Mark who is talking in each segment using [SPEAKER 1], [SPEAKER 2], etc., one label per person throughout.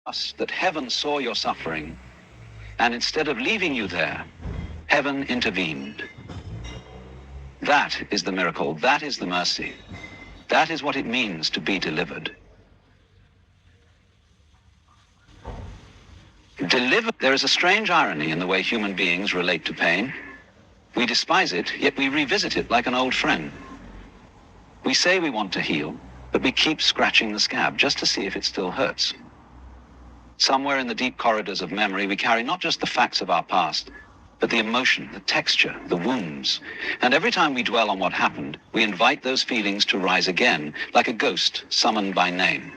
[SPEAKER 1] us that heaven saw your suffering, and instead of leaving you there, heaven intervened. That is the miracle. That is the mercy. That is what it means to be delivered. There is a strange irony in the way human beings relate to pain. We despise it, yet we revisit it like an old friend. We say we want to heal, but we keep scratching the scab just to see if it still hurts. Somewhere in the deep corridors of memory, we carry not just the facts of our past, but the emotion, the texture, the wounds. And every time we dwell on what happened, we invite those feelings to rise again, like a ghost summoned by name.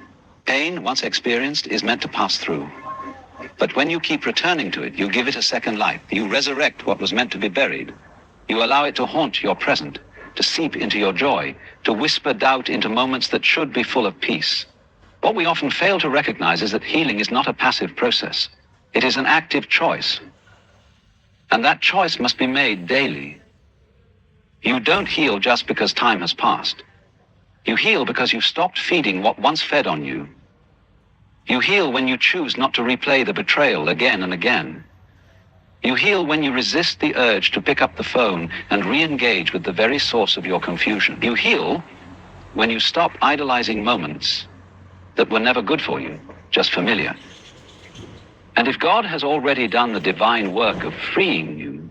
[SPEAKER 1] Pain, once experienced, is meant to pass through. But when you keep returning to it, you give it a second life. You resurrect what was meant to be buried. You allow it to haunt your present, to seep into your joy, to whisper doubt into moments that should be full of peace. What we often fail to recognize is that healing is not a passive process. It is an active choice. And that choice must be made daily. You don't heal just because time has passed. You heal because you've stopped feeding what once fed on you. You heal when you choose not to replay the betrayal again and again. You heal when you resist the urge to pick up the phone and re-engage with the very source of your confusion. You heal when you stop idolizing moments that were never good for you, just familiar. And if God has already done the divine work of freeing you,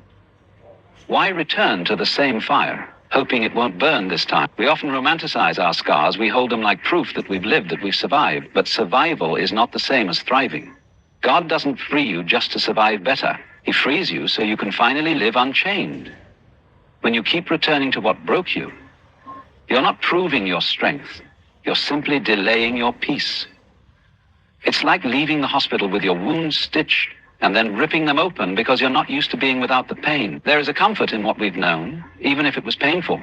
[SPEAKER 1] why return to the same fire, hoping it won't burn this time? We often romanticize our scars. We hold them like proof that we've lived, that we've survived. But survival is not the same as thriving. God doesn't free you just to survive better. He frees you so you can finally live unchained. When you keep returning to what broke you, you're not proving your strength. You're simply delaying your peace. It's like leaving the hospital with your wounds stitched and then ripping them open because you're not used to being without the pain. There is a comfort in what we've known, even if it was painful,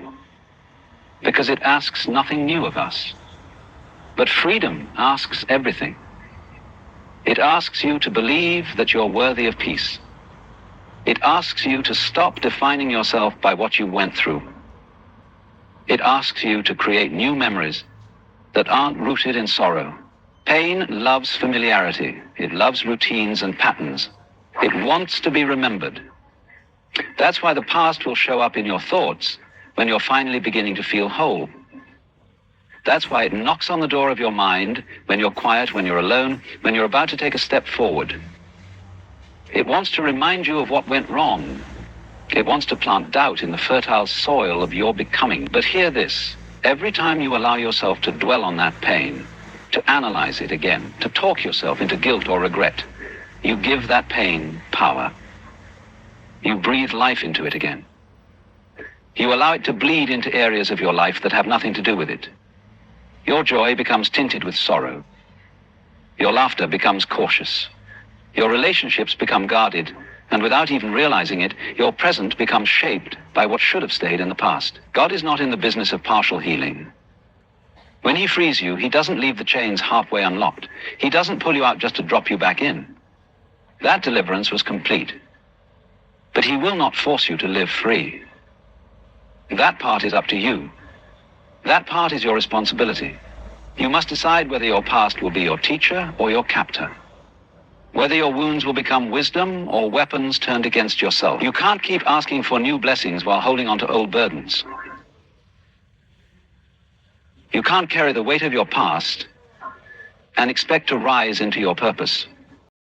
[SPEAKER 1] because it asks nothing new of us. But freedom asks everything. It asks you to believe that you're worthy of peace. It asks you to stop defining yourself by what you went through. It asks you to create new memories that aren't rooted in sorrow. Pain loves familiarity. It loves routines and patterns. It wants to be remembered. That's why the past will show up in your thoughts when you're finally beginning to feel whole. That's why it knocks on the door of your mind when you're quiet, when you're alone, when you're about to take a step forward. It wants to remind you of what went wrong. It wants to plant doubt in the fertile soil of your becoming. But hear this. Every time you allow yourself to dwell on that pain, to analyze it again, to talk yourself into guilt or regret, you give that pain power. You breathe life into it again. You allow it to bleed into areas of your life that have nothing to do with it. Your joy becomes tinted with sorrow. Your laughter becomes cautious. Your relationships become guarded, and without even realizing it, your present becomes shaped by what should have stayed in the past. God is not in the business of partial healing. When he frees you, he doesn't leave the chains halfway unlocked. He doesn't pull you out just to drop you back in. That deliverance was complete. But he will not force you to live free. That part is up to you. That part is your responsibility. You must decide whether your past will be your teacher or your captor. Whether your wounds will become wisdom or weapons turned against yourself. You can't keep asking for new blessings while holding on to old burdens. You can't carry the weight of your past and expect to rise into your purpose.